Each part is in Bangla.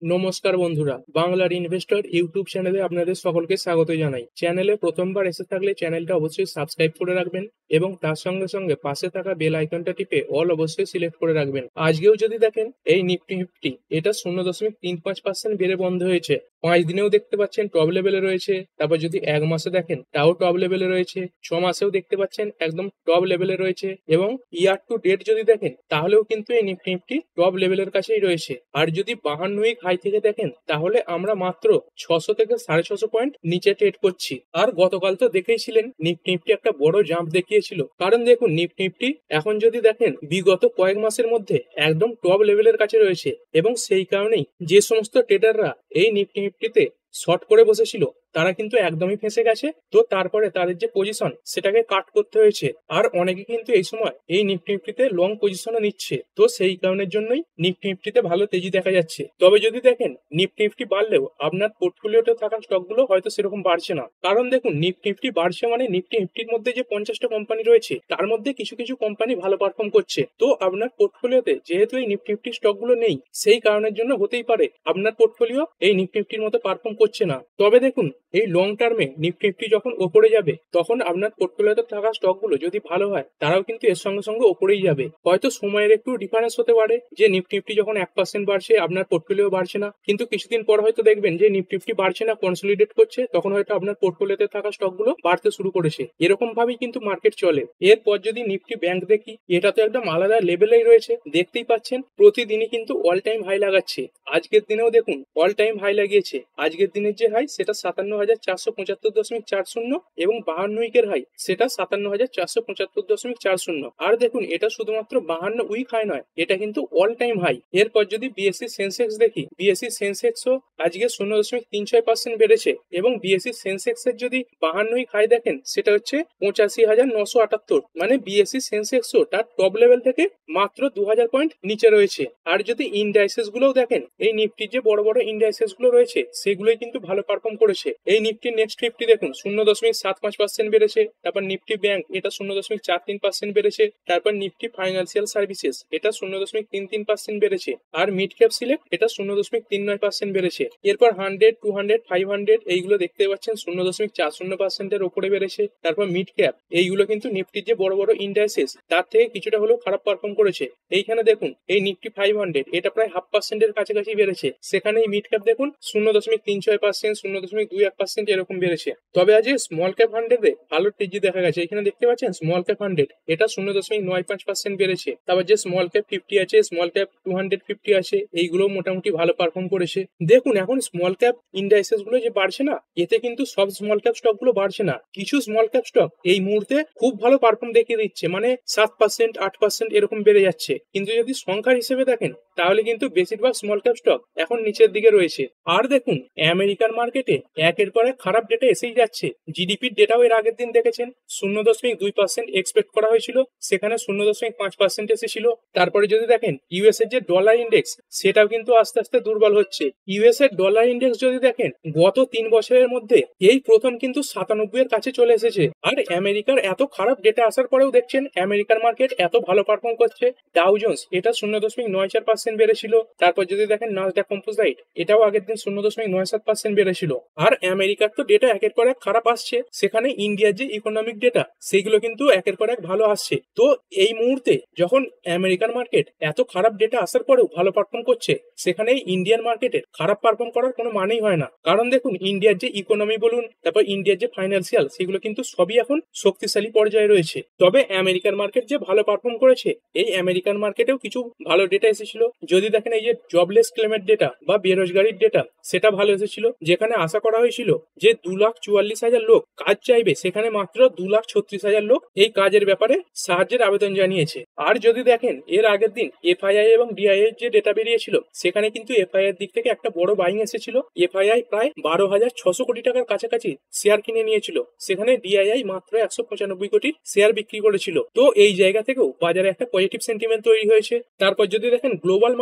নমস্কার বন্ধুরা, বাংলার ইনভেস্টর ইউটিউব চ্যানেলে আপনাদের সকলকে স্বাগত জানাই। চ্যানেলে প্রথমবার এসে থাকলে চ্যানেলটা অবশ্যই সাবস্ক্রাইব করে রাখবেন এবং তার সঙ্গে সঙ্গে পাশে থাকা বেল আইকনটা টিপে অল অবশ্যই সিলেক্ট করে রাখবেন। আজকেও যদি দেখেন এই নিফটি ফিফটি এটা 0.35% বেড়ে বন্ধ হয়েছে। 5 দিনেও দেখতে পাচ্ছেন টপ লেভেলে রয়েছে, তারপর যদি 1 মাসে দেখেন তাও টপ লেভেলে রয়েছে, 6 মাসেও দেখতে পাচ্ছেন একদম টপ লেভেলে রয়েছে এবং ইয়ার টু ডেট যদি দেখেন তাহলেও কিন্তু এই নিফটি ফিফটি টপ লেভেলের কাছেই রয়েছে। আর যদি 52 উইক হাই থেকে দেখেন তাহলে আমরা মাত্র 600 থেকে 650 পয়েন্ট নিচে ট্রেড করছি। আর গতকাল তো দেখেইছিলেন নিফটি ফিফটি একটা বড় জাম্প দেখিয়েছিল, কারণ দেখুন নিফটি ফিফটি এখন যদি দেখেন বিগত কয়েক মাসের মধ্যে একদম টপ লেভেলের কাছে রয়েছে এবং সেই কারণেই যে সমস্ত ট্রেডাররা এই নিফটি ফিফটিতে শর্ট করে বসেছিল তারা কিন্তু একদমই ফেঁসে গেছে। তো তারপরে তাদের যে পজিশন সেটাকে কাট করতে হয়েছে, আর অনেকে কিন্তু এই সময় এই নিফটি ফিফটিতে লং পজিশনও নিচ্ছে। তো সেই কারণের জন্যই নিফটি ফিফটিতে ভালো তেজি দেখা যাচ্ছে। তবে যদি দেখেন নিফটি ফিফটি বাড়লেও আপনার পোর্টফোলিওতে থাকা স্টকগুলো হয়তো সেরকম বাড়ছে না, কারণ দেখুন নিফটি ফিফটি বাড়ছে মানে নিফটি ফিফটির মধ্যে যে 50টা কোম্পানি রয়েছে তার মধ্যে কিছু কিছু কোম্পানি ভালো পারফর্ম করছে। তো আপনার পোর্টফোলিওতে যেহেতু এই নিফটি ফিফটি স্টকগুলো নেই, সেই কারণের জন্য হতেই পারে আপনার পোর্টফোলিও এই নিফটি ফিফটির মতো পারফর্ম করছে না। তবে দেখুন এই লং টার্মে নিফটি ফিফটি যখন ওপরে যাবে তখন আপনার পোর্টফোলিওতে থাকা স্টকগুলো যদি ভালো হয় তারাও কিন্তু এর সঙ্গে সঙ্গে ওপরেই যাবে। হয়তো সময়ের একটু ডিফারেন্স হতে পারে, যে নিফটি ফিফটি যখন 1% বাড়ছে আপনার পোর্টফোলিও বাড়ছে না, কিন্তু কিছুদিন পর হয়তো দেখবেন যে নিফটি ফিফটি বাড়ছে না, কনসলিডেট করছে, তখন হয়তো আপনার পোর্টফোলিওতে থাকা স্টকগুলো বাড়তে শুরু করেছে। এরকম ভাবেই কিন্তু মার্কেট চলে। এরপর যদি নিফটি ব্যাংক দেখি, এটা তো একদম আলাদা লেভেলেই রয়েছে। দেখতেই পাচ্ছেন প্রতিদিনই কিন্তু অল টাইম হাই লাগাচ্ছে। আজকের দিনেও দেখুন অল টাইম হাই লাগিয়েছে। আজকের দিনের যে হাই সেটা 57,475.40 এবং 52 উইকের হাই সেটা 57,475.40। আর দেখুন এটা শুধুমাত্র 52 উইক হাই নয়, এটা কিন্তু অল টাইম হাই। এরপর যদি বিএসসি সেন্সেক্স দেখি, বিএসসি সেন্সেক্সও আজকে 0.36% বেড়েছে এবং বিএসসি সেন্সেক্স এর যদি 52 উইক হাই দেখেন সেটা হচ্ছে 85,978। মানে বিএসসি সেন্সেক্সও তার টপ লেভেল থেকে মাত্র 2000 পয়েন্ট নিচে রয়েছে। আর যদি ইন্ডাইসেস গুলোও দেখেন, এই নিফটির যে বড় বড় ইন্ডাইসেস গুলো রয়েছে সেগুলোই কিন্তু ভালো পারফর্ম করেছে। এই নিফটির নেক্সট 50 দেখুন 0.75% বেড়েছে। তারপর নিফটি ব্যাংক এটা 0.43% বেড়েছে। তারপর নিফটি ফাইন্যান্সিয়াল সার্ভিসেস এটা 0.33% বেড়েছে। আর মিড ক্যাপ সিলেক্ট এটা 0.39% বেড়েছে। এরপর 100, 200, 500 এইগুলো দেখতে পাচ্ছেন 0.40% এর উপরে বেড়েছে। তারপর মিড ক্যাপ এইগুলো কিন্তু নিফটির যে বড় বড় ইন্ডাইসেস তার থেকে কিছুটা হলেও খারাপ পারফর্ম করেছে। এইখানে দেখুন এই নিফটি 500 এটা প্রায় 0.5% এর কাছাকাছি বেড়েছে, সেখানে এই মিড ক্যাপ দেখুন 0.36%, 0.21% এরকম বেড়েছে। তবে আজ স্মল ক্যাপ 100 ভালো তেজি দেখা গেছে। এখানে দেখতে পাচ্ছেন স্মল ক্যাপ 100 এটা 0.95% বেড়েছে। তারপর যে স্মল ক্যাপ 50 আছে, স্মল ক্যাপ 250 আছে, এইগুলো মোটামুটি ভালো পারফর্ম করেছে। দেখুন এখন স্মল ক্যাপ ইন্ডাইসেস গুলো যে বাড়ছে না, এতে কিন্তু সব স্মল ক্যাপ স্টক গুলো বাড়ছে না। কিছু স্মল ক্যাপ স্টক এই মুহূর্তে খুব ভালো পারফর্ম দেখিয়ে দিচ্ছে, মানে 7%, 8% এরকম বেড়ে যাচ্ছে। কিন্তু যদি সংখ্যার হিসেবে দেখেন তাহলে কিন্তু বেশিরভাগ স্মল ক্যাপ স্টক এখন নিচের দিকে রয়েছে। আর দেখুন আমেরিকার মার্কেটে একের পর এক খারাপ ডেটা এসেই যাচ্ছে। জিডিপির ডেটাও এর আগের দিন দেখেছেন 0.2% এক্সপেক্ট করা হয়েছিল, সেখানে 0.5% এসেছিল। তারপরে যদি দেখেন ইউএস এর যে ডলার ইন্ডেক্স সেটাও কিন্তু আস্তে আস্তে দুর্বল হচ্ছে। ইউএস এর ডলার ইন্ডেক্স যদি দেখেন গত 3 বছরের মধ্যে এই প্রথম কিন্তু 97 এর কাছে চলে এসেছে। আর আমেরিকার এত খারাপ ডেটা আসার পরেও দেখছেন আমেরিকার মার্কেট এত ভালো পারফর্ম করছে। ডাউ জোন্স এটা 0.94% বেড়েছিল। তারপর যদি দেখেন নাসডাক কম্পোজাইট এটাও আগের দিন 0.97% বেড়েছিল। আর আমেরিকার তো ডেটা একের পর এক খারাপ আসছে, সেখানে ইন্ডিয়ার যে ইকোনমিক ডেটা সেগুলো কিন্তু একের পর এক ভালো আসছে। তো এই মুহূর্তে যখন আমেরিকান মার্কেট এত খারাপ ডেটা আসার পরেও ভালো পারফর্ম করছে, সেখানে ইন্ডিয়ান মার্কেটের খারাপ পারফর্ম করার কোনো মানেই হয় না। কারণ দেখুন ইন্ডিয়ার যে ইকোনমি বলুন, তারপর ইন্ডিয়ার যে ফাইন্যান্সিয়াল সেগুলো কিন্তু সবই এখন শক্তিশালী পর্যায়ে রয়েছে। তবে আমেরিকান মার্কেট যে ভালো পারফর্ম করেছে, এই আমেরিকান মার্কেটেও কিছু ভালো ডেটা এসেছিল। যদি দেখেন এই যে জবলেস ক্লেমের ডেটা বা বেরোজগারির ডেটা সেটা ভালো এসেছিল, যেখানে আশা করা হয়েছিল যে 2,44,000 লোক কাজ চাইবে, সেখানে মাত্র 2,36,000 লোক এই কাজের ব্যাপারে সাহায্যের আবেদন জানিয়েছে। আর যদি দেখেন এর আগের দিন এফআইআই এবং ডিআই এর যে ডেটা বেরিয়েছিল, সেখানে কিন্তু এফআইআই এর দিক থেকে একটা বড় বাইং এসেছিল। এফআইআই প্রায় 12,600 কোটি টাকার কাছাকাছি শেয়ার কিনে নিয়েছিল, সেখানে ডিআইআই মাত্র 195 কোটি শেয়ার বিক্রি করেছিল। তো এই জায়গা থেকেও বাজারে একটা পজিটিভ সেন্টিমেন্ট তৈরি হয়েছে। তারপর যদি দেখেন গ্লোবাল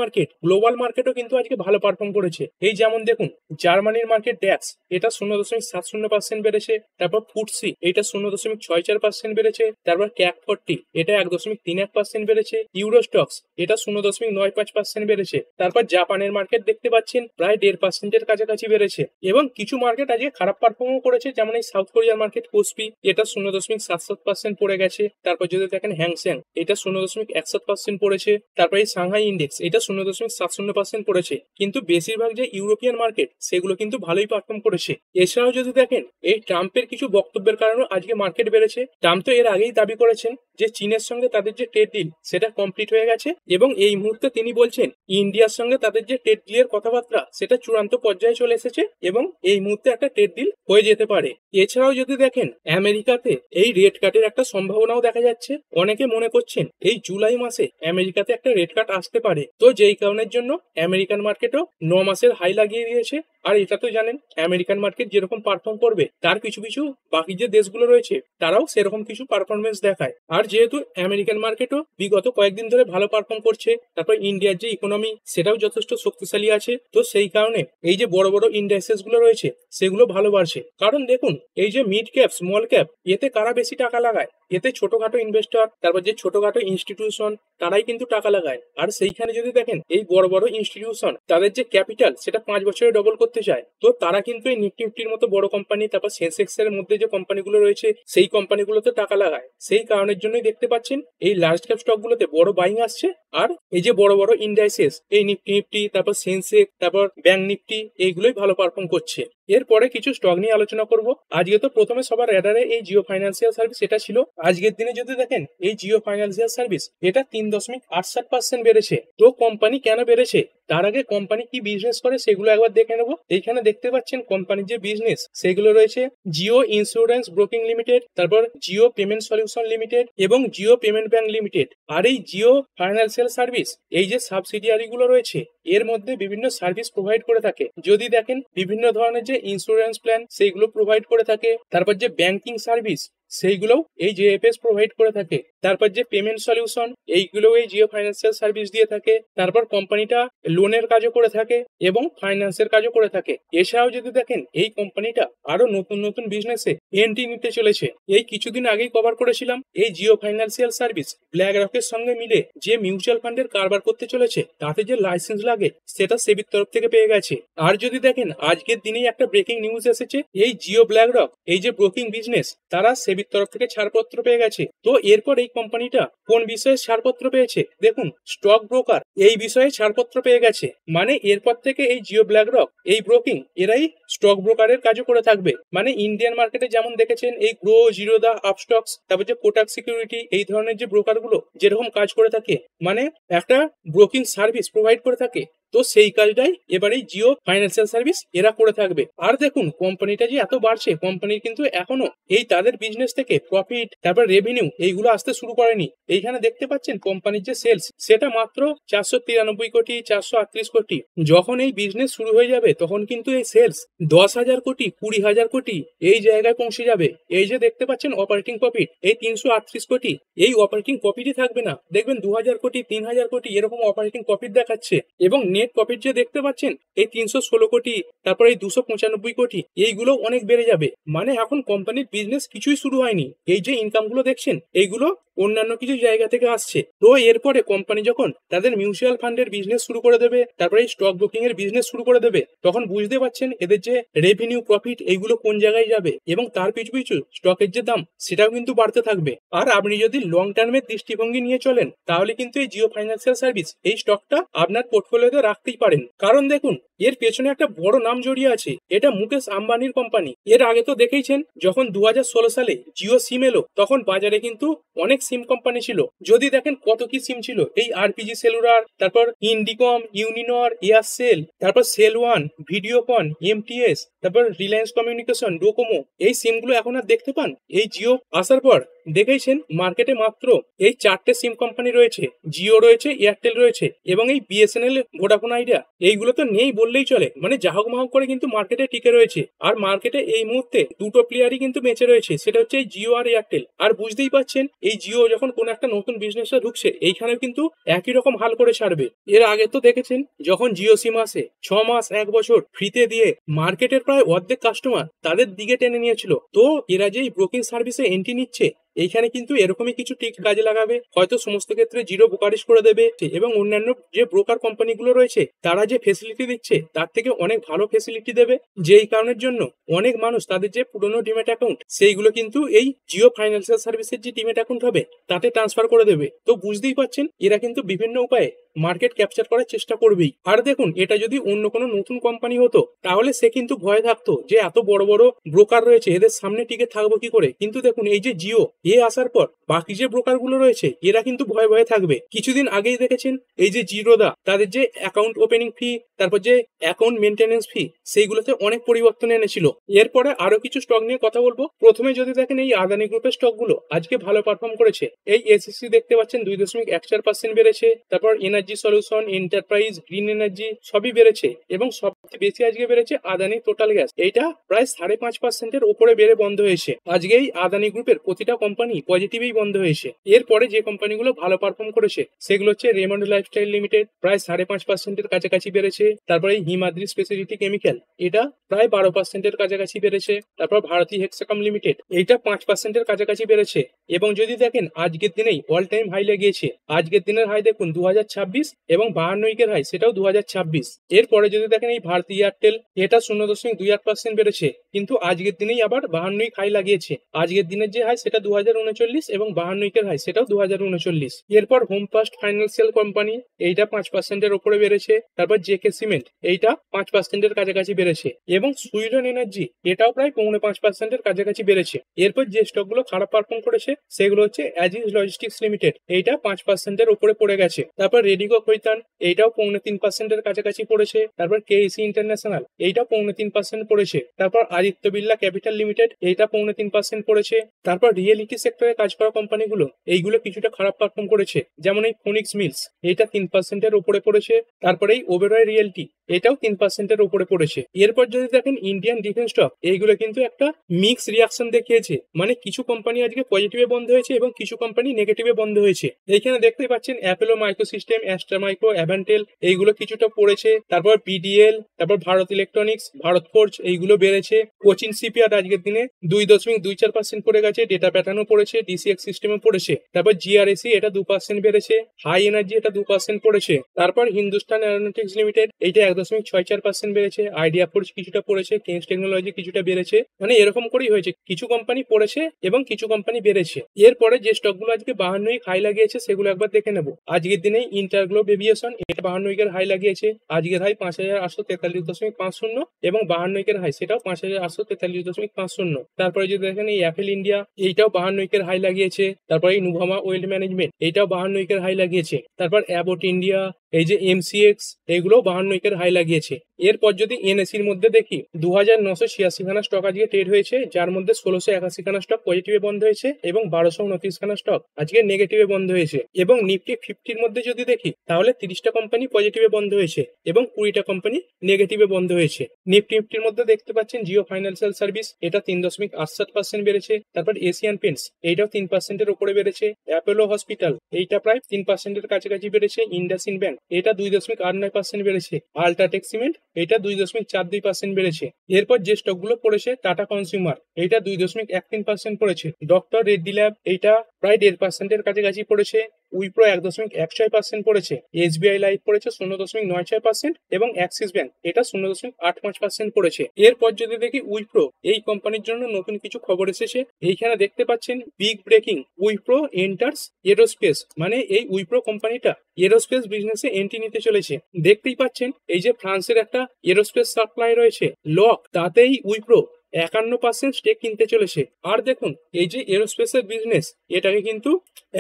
মার্কেটও কিন্তু আজকে ভালো পারফর্ম করেছে। এই যেমন দেখুন জার্মানির মার্কেট ড্যাক্স এটা এটা 0.70% বেড়েছে। তারপর ফুটসি এটা 0.64% বেড়েছে। তারপর ক্যাক 40 এটা 1.31% বেড়েছে। ইউরোস্টক্স এটা 0.95% বেড়েছে। তারপর জাপানের মার্কেট দেখতে পাচ্ছেন প্রায় 1.5%-এর কাছাকাছি বেড়েছে। এবং কিছু মার্কেট আজকে খারাপ পারফর্মও করেছে, যেমন এই সাউথ কোরিয়ার মার্কেট কোসপি এটা 0.77% পড়ে গেছে। তারপর যদি দেখেন হ্যাংসেং এটা 0.61% পড়েছে। তারপর এই সাংহাই ইন্ডেক্স এটা 0.70% পড়েছে। কিন্তু বেশিরভাগ যে ইউরোপিয়ান মার্কেট সেগুলো কিন্তু ভালোই পারফর্ম করেছে। এছাড়াও যদি দেখেন এই ট্রাম্পের কিছু বক্তব্যের কারণে আজকে মার্কেট বেড়েছে। ট্রাম্প তো এর আগেই দাবি করেছেন যে চীনের সঙ্গে তাদের যে ট্রেড ডিল সেটা কমপ্লিট হয়ে গেছে, এবং এই মুহূর্তে তিনি বলছেন ইন্ডিয়ার সঙ্গে তাদের যে ট্রেড ডিলের কথাবার্তা সেটা চূড়ান্ত পর্যায়ে চলে এসেছে এবং এই মুহূর্তে একটা ট্রেড ডিল হয়ে যেতে পারে। এছাড়াও যদি দেখেন আমেরিকাতে এই রেট কাটের একটা সম্ভাবনাও দেখা যাচ্ছে। অনেকে মনে করছেন এই জুলাই মাসে আমেরিকাতে একটা রেট কাট আসতে পারে, তো যেই কারণের জন্য আমেরিকান মার্কেটও 9 মাসের হাই লাগিয়ে দিয়েছে। আর এটা তো জানেন আমেরিকান মার্কেট যেরকম পারফর্ম করবে তার কিছু কিছু বাকি যে দেশগুলো রয়েছে তারাও সেরকম কিছু পারফরমেন্স দেখায়। আর যেহেতু আমেরিকান মার্কেটও বিগত কয়েকদিন ধরে ভালো পারফর্ম করছে, তারপর ইন্ডিয়ার যে ইকোনমি সেটাও যথেষ্ট শক্তিশালী আছে, তো সেই কারণে এই যে বড় বড় ইন্ডাস্ট্রিজ গুলো রয়েছে সেগুলো ভালো বাড়ছে। কারণ দেখুন এই যে মিড ক্যাপ স্মল ক্যাপ এতে কারা বেশি টাকা লাগায়? এতে ছোটখাটো ইনভেস্টর, তারপর যে ছোটখাটো ইনস্টিটিউশন তারাই কিন্তু টাকা লাগায়। আর সেইখানে যদি দেখেন এই বড় বড় ইনস্টিটিউশন তাদের যে ক্যাপিটাল সেটা 5 বছরে ডবল করতে চায়, তো তারা কিন্তু এই নিফটি ফিফটির মতো বড় কোম্পানি, তারপর সেন্সেক্স এর মধ্যে যে কোম্পানিগুলো রয়েছে সেই কোম্পানিগুলোতে টাকা লাগায়। সেই কারণের জন্যই দেখতে পাচ্ছেন এই লার্জ ক্যাপ স্টক গুলোতে বড় বাইং আসছে। আর এই যে বড় বড় ইন্ডাইসেস এই নিফটি নিফটি, তারপর সেন্সেক্স, তারপর ব্যাংক নিফটি এইগুলোই ভালো পারফর্ম করছে। এরপরে কিছু স্টক নিয়ে আলোচনা করব। আজকে তো প্রথমে সবার র্যাডারে এই জিও ফাইন্যান্সিয়াল সার্ভিস এটা ছিল। আজকের দিনে যদি দেখেন এই জিও ফাইন্যান্সিয়াল সার্ভিস এটা 3.68% বেড়েছে। তো কোম্পানি কেন বেড়েছে তার আগে কোম্পানি কি বিজনেস করে সেগুলো একবার দেখে নেবো। এইখানে দেখতে পাচ্ছেন কোম্পানির যে বিজনেস সেগুলো রয়েছে জিও ইন্স্যুরেন্স ব্রোকিং লিমিটেড, তারপর জিও পেমেন্ট সলিউশন লিমিটেড এবং জিও পেমেন্ট ব্যাংক লিমিটেড। আর এই জিও ফাইন্যান্সিয়াল সার্ভিস এই যে সাবসিডিয়ারি গুলো রয়েছে এর মধ্যে বিভিন্ন সার্ভিস প্রোভাইড করে থাকে। যদি দেখেন বিভিন্ন ধরনের যে ইন্স্যুরেন্স প্ল্যান সেইগুলো প্রোভাইড করে থাকে, তারপর যে ব্যাংকিং সার্ভিস সেইগুলোও এই জিএফএস প্রোভাইড করে থাকে, তারপর যে পেমেন্ট সলিউশন এইগুলো এই জিও ফাইন্যান্সিয়াল সার্ভিস দিয়ে থাকে, তারপর কোম্পানিটা লোনের কাজও করে থাকে এবং ফাইন্যান্সের কাজও করে থাকে। এছাড়াও যদি দেখেন এই কোম্পানিটা আরো নতুন নতুন বিজনেসে এন্ট্রি নিতে চলেছে। এই কিছুদিন আগেই কভার করেছিলাম এই জিও ফাইন্যান্সিয়াল সার্ভিস ব্ল্যাক রকের সঙ্গে মিলে যে মিউচুয়াল ফান্ডের কারবার করতে চলেছে তাতে যে লাইসেন্স লাগে সেটা সেবির তরফ থেকে পেয়ে গেছে। আর যদি দেখেন আজকের দিনেই একটা ব্রেকিং নিউজ এসেছে এই জিও ব্ল্যাক রক এই যে ব্রোকিং বিজনেস তারা সেবির তরফ থেকে ছাড়পত্র পেয়ে গেছে। তো এরপর এই কোম্পানিটা কোন বিষয়ে ছাড়পত্র পেয়েছে? দেখুন স্টক ব্রোকার এই বিষয়ে ছাড়পত্র পেয়ে গেছে। মানে এরপর থেকে এই জিও ব্ল্যাক রক এই ব্রোকিং এরাই স্টক ব্রোকারের কাজও করে থাকবে। মানে ইন্ডিয়ান মার্কেটে যেমন দেখেছেন এই গ্রো, জিরোদা, আপস্টক্স, তারপর যে কোটাক সিকিউরিটি এই ধরনের যে ব্রোকার গুলো যেরকম কাজ করে থাকে, মানে একটা ব্রোকিং সার্ভিস প্রোভাইড করে থাকে, তো সেই কাজটাই এবার এই জিও ফাইন্যান্সিয়াল সার্ভিস এরা করে থাকবে। আর দেখুন কোম্পানিটা যে এত বাড়ছে, কোম্পানির কিন্তু এখনো এই তাদের বিজনেস থেকে প্রফিট তারপর রেভিনিউ এইগুলো আসতে শুরু করেনি। এইখানে দেখতে পাচ্ছেন কোম্পানির যে সেলস সেটা মাত্র 493 কোটি, 438 কোটি। যখন এই বিজনেস শুরু হয়ে যাবে তখন কিন্তু এই সেলস 10,000 কোটি, 20,000 কোটি এই জায়গায় পৌঁছে যাবে। এই যে দেখতে পাচ্ছেন অপারেটিং প্রফিট এই 338 কোটি, এই অপারেটিং প্রফিটই থাকবে না, দেখবেন 2,000 কোটি, 3,000 কোটি এরকম অপারেটিং প্রফিট দেখাচ্ছে। এবং নেট প্রফিট যে দেখতে পাচ্ছেন এই 316 কোটি, তারপর এই 295 কোটি এইগুলো অনেক বেড়ে যাবে। মানে এখন কোম্পানির বিজনেস কিছুই শুরু হয়নি, এই যে ইনকাম গুলো দেখছেন এইগুলো অন্যান্য কিছু জায়গা থেকে আসছে। তো এরপরে কোম্পানি যখন তাদের মিউচুয়াল ফান্ডের বিজনেস শুরু করে দেবে, তারপরে এই স্টক ব্রোকিং এর বিজনেস শুরু করে দেবে, তখন বুঝতে পারছেন এদের যে রেভিনিউ প্রফিট এইগুলো কোন জায়গায় যাবে এবং তার পিছু পিছু স্টকের যে দাম সেটাও কিন্তু বাড়তে থাকবে। আর আপনি যদি লং টার্মের দৃষ্টিভঙ্গি নিয়ে চলেন তাহলে কিন্তু এই জিও ফাইন্যান্সিয়াল সার্ভিস এই স্টকটা আপনার পোর্টফোলিওতে রাখতেই পারেন। কারণ দেখুন এর পেছনে একটা বড় নাম জড়িয়ে আছে, এটা মুকেশ আম্বানির কোম্পানি। এর আগে তো দেখেইছেন যখন 2016 সালে জিও সিম এলো তখন বাজারে কিন্তু অনেক সিম কোম্পানি ছিল। যদি দেখেন কত কি সিম ছিল, এই আরপিজি সেলুলার, তারপর ইন্ডিকম, ইউনিনর, এয়ারসেল, তারপর সেল ওয়ান, ভিডিওকন, এমটিএস, তারপর রিলায়েন্স কমিউনিকেশন, ডোকোমো, এই সিমগুলো এখন আর দেখতে পান? এই জিও আসার পর দেখেইছেন মার্কেটে মাত্র এই 4টে সিম কোম্পানি রয়েছে, জিও রয়েছে, এয়ারটেল রয়েছে এবং এই বিএসএনএল, ভোডাফোন আইডিয়া এইগুলো তো নেই বললেই চলে। মানে জাহক মাহক করে কিন্তু মার্কেটে টিকে রয়েছে। আর মার্কেটে এই মুহূর্তে দুটো প্লেয়ারই কিন্তু বেঁচে রয়েছে, সেটা হচ্ছে এই জিও আর এয়ারটেল। আর বুঝতেই পারছেন এই জিও যখন কোনো একটা নতুন বিজনেসে ঢুকছে এইখানেও কিন্তু একই রকম হাল করে ছাড়বে। এর আগে তো দেখেছেন যখন জিও সিম আসে 6 মাস 1 বছর ফ্রিতে দিয়ে মার্কেটের প্রায় অর্ধেক কাস্টমার তাদের দিকে টেনে নিয়েছিল। তো এরা যে এই ব্রোকিং সার্ভিসে এন্ট্রি নিচ্ছে এইখানে কিন্তু এরকমই কিছু ট্রিক কাজে লাগাবে, হয়তো সমস্ত ক্ষেত্রে জিরো ব্রোকারেজ করে দেবে এবং অন্যান্য যে ব্রোকার কোম্পানিগুলো রয়েছে তারা যে ফেসিলিটি দিচ্ছে তার থেকে অনেক ভালো ফেসিলিটি দেবে, যেই কারণের জন্য অনেক মানুষ তাদের যে পুরনো ডিমেট অ্যাকাউন্ট সেইগুলো কিন্তু এই জিও ফাইন্যান্সিয়াল সার্ভিসের যে ডিমেট অ্যাকাউন্ট হবে তাতে ট্রান্সফার করে দেবে। তো বুঝতেই পারছেন এরা কিন্তু বিভিন্ন উপায়ে মার্কেট ক্যাপচার করার চেষ্টা করবেই। আর দেখুন এটা যদি অন্য কোনো নতুন কোম্পানি হতো তাহলে সে কিন্তু ভয় থাকতো যে এত বড় বড় ব্রোকার রয়েছে এদের সামনে টিকে থাকবো কি করে, কিন্তু দেখুন এই যে জিও আসার পর বাকি যে ব্রোকার গুলো রয়েছে এরা কিন্তু ভয়ে ভয়ে থাকবে। কিছুদিন আগেই দেখেছেন এই যে জিরোদা তাদের যে অ্যাকাউন্ট ওপেনিং ফি তারপর যে অ্যাকাউন্ট মেনটেনেন্স ফি সেইগুলোতে অনেক পরিবর্তন এনেছিল। এরপরে আরো কিছু স্টক নিয়ে কথা বলবো। প্রথমে যদি দেখেন এই আদানি গ্রুপের স্টক গুলো আজকে ভালো পারফর্ম করেছে। এই এসএসসি দেখতে পাচ্ছেন 2.14% বেড়েছে, তারপর energy solution, enterprise, green energy সবই বেড়েছে এবং সবচেয়ে বেশি আজকে বেড়েছে আদানি টোটাল গ্যাস, এইটা প্রায় 5.5%-এর উপরে বেড়ে বন্ধ হয়েছে। আজকে এই আদানি গ্রুপের প্রতিটা কোম্পানি পজিটিভই বন্ধ হয়েছে। এরপরে যে কোম্পানিগুলো ভালো পারফর্ম করেছে সেগুলো হচ্ছে রেমন্ড লাইফস্টাইল লিমিটেড প্রায় 5.5%-এর কাছাকাছি বেড়েছে, তারপরে হিমাদ্রি স্পেশালিটি কেমিক্যাল এটা প্রায় 12%-এর কাছাকাছি বেড়েছে, তারপর ভারতী হেক্সাকম লিমিটেড এইটা 5%-এর কাছাকাছি বেড়েছে। এবং যদি দেখেন আজকের দিনেই অল টাইম হাই লেগেছে, আজকের দিনের হাই দেখুন 2026 এবং 52 উইকের হাই সেটাও 2026। এরপরে যদি দেখেন এই ভারতী এয়ারটেল এটা 0.28% বেড়েছে, কিন্তু আজকের দিনেই আবার 52 উইক হাই লাগিয়েছে। আজকের দিনের যে হাই সেটা 2039 এবং 52 উইকের হাই সেটাও 2039। এরপর হোম ফার্স্ট ফাইন্যান্সিয়াল কোম্পানি এইটা 5%-এর উপরে বেড়েছে, তারপর জেকে সিমেন্ট এইটা 5%-এর কাছাকাছি বেড়েছে এবং সুইডন এনার্জি এটাও প্রায় 5.5%-এর কাছাকাছি বেড়েছে। এরপর যে স্টকগুলো খারাপ পারফর্ম করেছে সেগুলো হচ্ছে অ্যাজিজ লজিস্টিক্স লিমিটেড এইটা 5%-এর উপরে পড়ে গেছে, তারপর রেডিকো খৈতান এইটাও 3.5%-এর কাছাকাছি পড়েছে, তারপর কেইসি ইন্টারন্যাশনাল এইটাও 3.5% পড়েছে, তারপর আদিত্য বিড়লা ক্যাপিটাল লিমিটেড এইটা 3.5% পড়েছে। তারপর রিয়েলিটি সেক্টরে কাজ করা কোম্পানিগুলো এইগুলো কিছুটা খারাপ পারফর্ম করেছে, যেমন এই ফোনিক্স মিলস এটা 3%-এর উপরে পড়েছে, তারপরে এই ওবেরয় রিয়েলটি এটাও 3%-এর উপরে পড়েছে। এরপর যদি দেখেন ইন্ডিয়ান ডিফেন্স স্টক এইগুলো কিন্তু একটা মিক্স রিয়াকশন দেখিয়েছে, মানে কিছু কোম্পানি আজকে পজিটিভে বন্ধ হয়েছে এবং কিছু কোম্পানি নেগেটিভে বন্ধ হয়েছে। এইখানে দেখতে পাচ্ছেন Apollo Micro System, Astra Micro, Avantel এইগুলো কিছুটা পড়েছে, তারপর বিডিএল, তারপর ভারত ইলেকট্রনিক্স, ভারত ফোর্জ এইগুলো বেড়েছে। কোচিন শিপইয়ার্ড আজকের দিনে 2.24% পড়ে গেছে, ডেটা প্যাটার্নও পড়েছে, ডিসিএক্স সিস্টেমও পড়েছে, তারপর জিআরএসি এটা 2% বেড়েছে, হাই এনার্জি এটা 2% পড়েছে, তারপর হিন্দুস্তান এরোনটিক্স লিমিটেড এইটা 1.64% বেড়েছে, আইডিয়া ফোর্জ কিছুটা পড়েছে, কেন্স টেকনোলজি কিছুটা বেড়েছে। মানে এরকম করেই হয়েছে, কিছু কোম্পানি পড়েছে এবং কিছু কোম্পানি বেড়েছে। এরপরে যে স্টকগুলো আজকে 52 উইক হাই লাগিয়েছে সেগুলো একবার দেখে নেব। আজকের দিনে ইন্টারগ্লোব এভিয়েশন এটা 52 উইকের হাই লাগিয়েছে, আজকের হাই 5,843.50 এবং 52 উইকের হাই সেটাও 5,843.50। তারপরে যদি দেখেন এই অ্যাপেল ইন্ডিয়া এইটাও 52 উইকের হাই লাগিয়েছে, তারপরে এই নুভামা ওয়েলথ ম্যানেজমেন্ট এইটাও 52 উইকের হাই লাগিয়েছে, তারপর অ্যাবোট ইন্ডিয়া এই যে এমসিএক্স এগুলো 52 উইকের হাই লাগিয়েছে। এরপর যদি এনএসির মধ্যে দেখি 2,986 খানা স্টক আজকে ট্রেড হয়েছে, যার মধ্যে 1,681 খানা স্টক পজিটিভে বন্ধ হয়েছে এবং 1,229 খানা স্টক আজকে নেগেটিভে বন্ধ হয়েছে। এবং নিফটি 50-র মধ্যে যদি দেখি তাহলে 30টা কোম্পানি পজিটিভে বন্ধ হয়েছে এবং 20টা কোম্পানি নেগেটিভে বন্ধ হয়েছে। নিফটি 50-র মধ্যে দেখতে পাচ্ছেন জিও ফাইন্যান্সিয়াল সার্ভিস এটা 3.68% বেড়েছে, তারপর এশিয়ান পেন্টস এইটাও 3%-এর উপরে বেড়েছে, অ্যাপোলো হসপিটাল এইটা প্রায় 3%-এর কাছাকাছি বেড়েছে, ইন্ডাসইন্ড ব্যাংক এটা 2.89% বেড়েছে, আল্ট্রাটেক সিমেন্ট এটা 2.42% বেড়েছে। এরপর যে স্টকগুলো পড়েছে টাটা কনজিউমার এইটা 2.13% পড়েছে, ডক্টর রেড্ডি ল্যাব এইটা প্রায় 1.5%-এর কাছাকাছি পড়েছে, উইপ্রো 1.16% পড়েছে, এসবিআই লাইফ পড়েছে 0.96% এবং অ্যাক্সিস ব্যাংক এটা 0.85% পড়েছে। এরপর যদি দেখি উইপ্রো এই কোম্পানির জন্য নতুন কিছু খবর এসেছে, এইখানে দেখতে পাচ্ছেন big breaking, Wipro enters aerospace, মানে এই উইপ্রো কোম্পানিটা এরোস্পেস বিজনেসে এন্ট্রি নিতে চলেছে। দেখতেই পাচ্ছেন এই যে ফ্রান্সের একটা এরোস্পেস সাপ্লাই রয়েছে লক, তাতেই উইপ্রো 51% স্টেক কিনতে চলেছে। আর দেখুন এই যে এরোস্পেসের বিজনেস এটাকে কিন্তু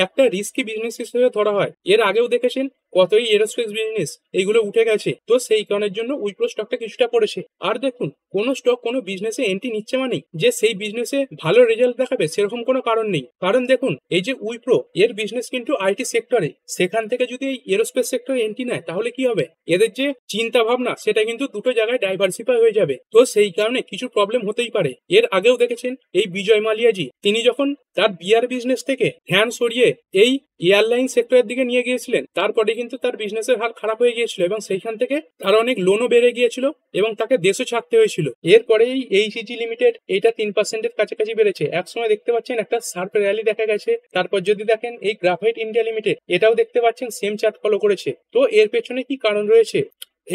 একটা রিস্কি বিজনেস হিসেবে ধরা হয়। এর আগেও দেখেছেন কতই এরোস্পেস বিজনেস এগুলো উঠে গেছে, তো সেই কারণের জন্য উইপ্রো স্টকটা কিছুটা পড়েছে। আর দেখুন, কোনো স্টক কোনো বিজনেসে এন্ট্রি নিচ্ছে মানে যে সেই বিজনেসে ভালো রেজাল্ট দেখাবে সেরকম কোনো কারণ নেই। কারণ দেখুন, এই যে উইপ্রো এর বিজনেস কিন্তু আইটি সেক্টরে, সেখান থেকে যদি এই এরোস্পেস সেক্টরে এন্ট্রি নেয় তাহলে কি হবে, এদের যে চিন্তা ভাবনা সেটা কিন্তু দুটো জায়গায় ডাইভার্সিফাই হয়ে যাবে। তো সেই কারণে কিছু প্রবলেম হতেই পারে। এর আগেও দেখেছেন এই বিজয় মালিয়াজি, তিনি যখন তার বিয়ার বিজনেস থেকে ধ্যান সরিয়ে এই এয়ারলাইন সেক্টরের দিকে নিয়ে গিয়েছিলেন, তারপরে কিন্তু তার বিজনেসের হাল খারাপ হয়ে গিয়েছিল এবং সেইখান থেকে তার অনেক লোনও বেড়ে গিয়েছিল এবং তাকে দেশও ছাড়তে হয়েছিল। এরপরে এই এইচইজি লিমিটেড এটা 3%-এর কাছাকাছি বেড়েছে। একসময় দেখতে পাচ্ছেন একটা শার্প র্যালি দেখা গেছে। তারপর যদি দেখেন এই গ্রাফাইট ইন্ডিয়া লিমিটেড, এটাও দেখতে পাচ্ছেন সেম চার্ট ফলো করেছে। তো এর পেছনে কি কারণ রয়েছে,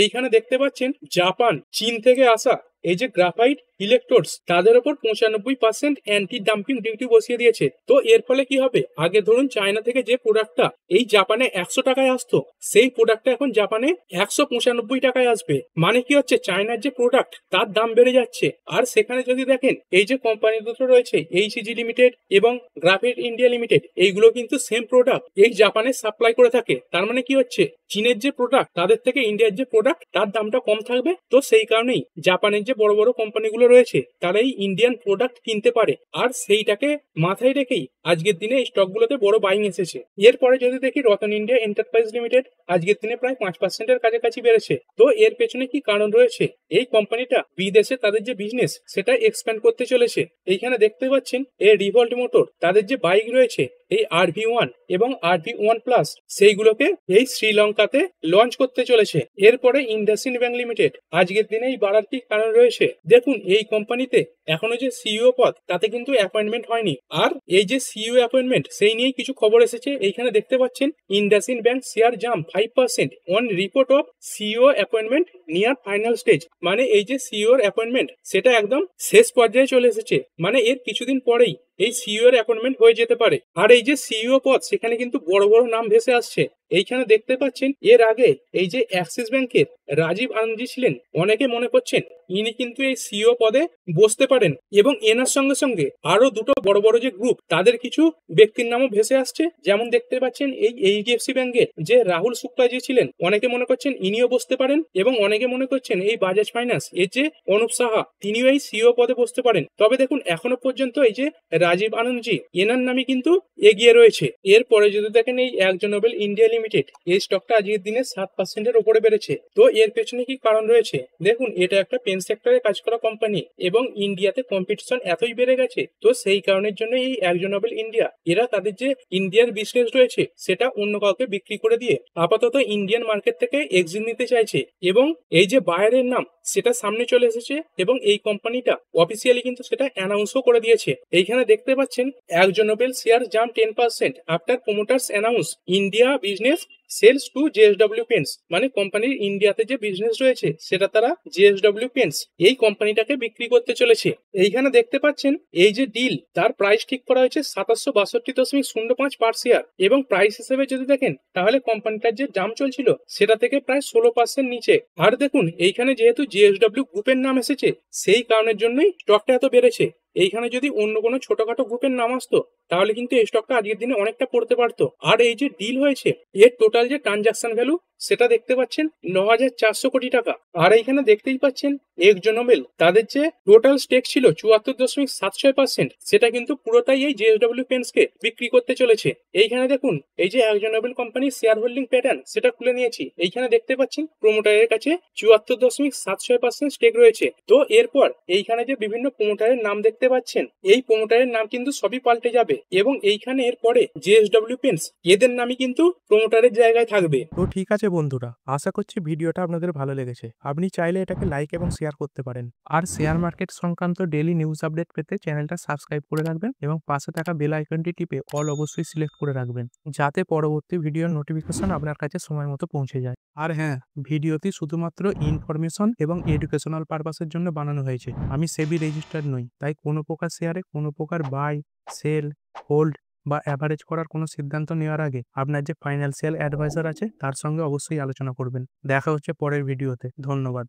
এইখানে দেখতে পাচ্ছেন জাপান, চীন থেকে আসা এই যে গ্রাফাইট ইলেকট্রোডস, তাদের উপর 95% অ্যান্টি ডাম্পিং ডিউটি বসিয়ে দিয়েছে। তো এর ফলে কি হবে, আগে ধরুন চায়না থেকে যে প্রোডাক্টটা এই জাপানে 100 টাকায় আসতো, সেই প্রোডাক্টটা এখন জাপানে 195 টাকায় আসবে। মানে কি হচ্ছে, চায়নার যে প্রোডাক্ট তার দাম বেড়ে যাচ্ছে। আর সেখানে যদি দেখেন এই যে কোম্পানি দুটো রয়েছে এইচইজি লিমিটেড এবং গ্রাফাইট ইন্ডিয়া লিমিটেড, এইগুলো কিন্তু সেম প্রোডাক্ট এই জাপানে সাপ্লাই করে থাকে। তার মানে কি হচ্ছে, চীনের যে প্রোডাক্ট তাদের থেকে ইন্ডিয়ার যে প্রোডাক্ট তার দামটা কম থাকবে। তো সেই কারণেই জাপানের যে বড় বড় কোম্পানিগুলো রয়েছে তারা এই ইন্ডিয়ান প্রোডাক্ট কিনতে পারে। আর সেইটাকে মাথায় রেখেই আজকের দিনে এই স্টকগুলোতে বড় বাইং এসেছে। এরপরে যদি দেখি রতন ইন্ডিয়া এন্টারপ্রাইজ লিমিটেড আজকের দিনে প্রায় 5%-এর কাছাকাছি বেড়েছে। তো এর পেছনে কি কারণ রয়েছে, এই কোম্পানিটা বিদেশে তাদের যে বিজনেস সেটা এক্সপ্যান্ড করতে চলেছে। এইখানে দেখতে পাচ্ছেন এই রিভল্ট মোটর, তাদের যে বাইক রয়েছে এই RV1 এবং RV1 প্লাস, সেইগুলোকে এই শ্রীলঙ্কাতে লঞ্চ করতে চলেছে। এরপরে ইন্ডাসইন্ড ব্যাংক লিমিটেড আজকের দিনে এই বাড়ার কি কারণ রয়েছে, দেখুন এই কোম্পানিতে এখনো যে সিইও পদ তাতে কিন্তু অ্যাপয়েন্টমেন্ট হয়নি। আর এই যে সিইও অ্যাপয়েন্টমেন্ট সেই নিয়েই কিছু খবর এসেছে। এইখানে দেখতে পাচ্ছেন IndusInd bank share jump 5% on report of CEO appointment near final stage. মানে এই যে সিইওর অ্যাপয়েন্টমেন্ট সেটা একদম শেষ পর্যায়ে চলে এসেছে, মানে এর কিছুদিন পরেই এই সিইও এর অ্যাপয়েন্টমেন্ট হয়ে যেতে পারে। আর এই যে সিইও পদ সেখানে কিন্তু বড় বড় নাম ভেসে আসছে। এইখানে দেখতে পাচ্ছেন এর আগে এই যে অ্যাক্সিস ব্যাংকের রাজীব আনন্দজি ছিলেন, অনেকে মনে করছেন ইনি কিন্তু এই সিইও পদে বসতে পারেন। এবং এনার সঙ্গে সঙ্গে আরো দুটো বড় বড় যে গ্রুপ তাদের কিছু ব্যক্তির নামও ভেসে আসছে। যেমন দেখতে পাচ্ছেন এই এইচডিএফসি ব্যাংকের যে রাহুল শুক্লাজি ছিলেন, অনেকে মনে করছেন ইনিও বসতে পারেন। এবং অনেকে মনে করছেন এই বাজাজ ফাইন্যান্স এর যে অনুপ সাহা, তিনিও এই সিইও পদে বসতে পারেন। তবে দেখুন এখনো পর্যন্ত এই যে রাজীব আনন্দজি, এনার নামই কিন্তু এগিয়ে রয়েছে। এরপরে যদি দেখেন এই একজন নোবেল ইন্ডিয়া লিমিটেড, এই স্টকটা আজকের দিনে 7%-এর উপরে বেড়েছে। তো এর পেছনে কি কারণ রয়েছে, দেখুন এটা একটা পেন সেক্টরে কাজ করা কোম্পানি এবং ইন্ডিয়াতে কম্পিটিশন এতই বেড়ে গেছে। তো সেই কারণের জন্য এই একজন নোবেল ইন্ডিয়া এরা তাদের যে ইন্ডিয়ার বিজনেস রয়েছে সেটা অন্য কাউকে বিক্রি করে দিয়ে আপাতত ইন্ডিয়ান মার্কেট থেকে এক্সিট নিতে চাইছে। এবং এই যে বায়ারের নাম সেটা সামনে চলে এসেছে এবং এই কোম্পানিটা অফিসিয়ালি কিন্তু সেটা অ্যানাউন্সও করে দিয়েছে। এইখানে দেখতে পাচ্ছেন Akzo Nobel share jump 10% after promoters announce India business sales to JSW paints. মানে কোম্পানির ইন্ডিয়াতে যে বিজনেস রয়েছে সেটা তারা জেএসডব্লিউ পেন্টস এই কোম্পানিটাকে বিক্রি করতে চলেছে। এইখানে দেখতে পাচ্ছেন এই যে ডিল তার প্রাইস ঠিক করা হয়েছে 762.05 পার শেয়ার এবং প্রাইস হিসেবে যদি দেখেন তাহলে কোম্পানিটার যে দাম চলছিল সেটা থেকে প্রায় 16% নিচে। আর দেখুন এইখানে যেহেতু জেএসডব্লিউ গ্রুপের নাম এসেছে সেই কারণের জন্যই স্টকটা এত বেড়েছে। এইখানে যদি অন্য কোনো ছোটখাটো গ্রুপের নাম আসতো তাহলে কিন্তু এই স্টকটা আজকের দিনে অনেকটা পড়তে পারতো। আর এই যে ডিল হয়েছে এর টোটাল যে ট্রানজাকশন ভ্যালু সেটা দেখতে পাচ্ছেন 9,400 কোটি টাকা। আর এইখানে দেখতেই পাচ্ছেন একজন নোবেল তাদের যে টোটাল স্টেক ছিল 74.76%, সেটা কিন্তু পুরোটাই এই জেএসডব্লিউ পেন্টস কে বিক্রি করতে চলেছে। এইখানে দেখুন এই যে একজন নোবেল কোম্পানির শেয়ার হোল্ডিং প্যাটার্ন সেটা খুলে নিয়েছি। এইখানে দেখতে পাচ্ছেন প্রমোটারের কাছে 74.76% স্টেক রয়েছে। তো এরপর এইখানে যে বিভিন্ন প্রমোটারের নাম দেখতে পাচ্ছেন, এই প্রমোটারের নাম কিন্তু সবই পাল্টে যাবে এবং এইখানে এরপরে জেএসডব্লিউ পেন্টস এদের নামই কিন্তু প্রমোটারের জায়গায় থাকবে। তো ঠিক আছে বন্ধুরা, আশা করছি ভিডিওটা আপনাদের ভালো লেগেছে। আপনি চাইলে এটাকে লাইক এবং শেয়ার করতে পারেন। আর শেয়ার মার্কেট সংক্রান্ত ডেইলি নিউজ আপডেট পেতে চ্যানেলটা সাবস্ক্রাইব করে রাখবেন এবং পাশে থাকা বেল আইকনটি টিপে অল অবশ্যই সিলেক্ট করে রাখবেন, যাতে পরবর্তী ভিডিওর নোটিফিকেশন আপনার কাছে সময় মতো পৌঁছে যায়। আর হ্যাঁ, ভিডিওটি শুধুমাত্র ইনফরমেশন এবং এডুকেশনাল পারপাসের জন্য বানানো হয়েছে। আমি সেবি রেজিস্টার্ড নই, তাই কোনো প্রকার শেয়ারে কোনো প্রকার বাই, সেল, হোল্ড বা অ্যাভারেজ করার কোনো সিদ্ধান্ত নেওয়ার আগে আপনার যে ফাইন্যান্সিয়াল অ্যাডভাইজার আছে তার সঙ্গে অবশ্যই আলোচনা করবেন। দেখা হচ্ছে পরের ভিডিওতে। ধন্যবাদ।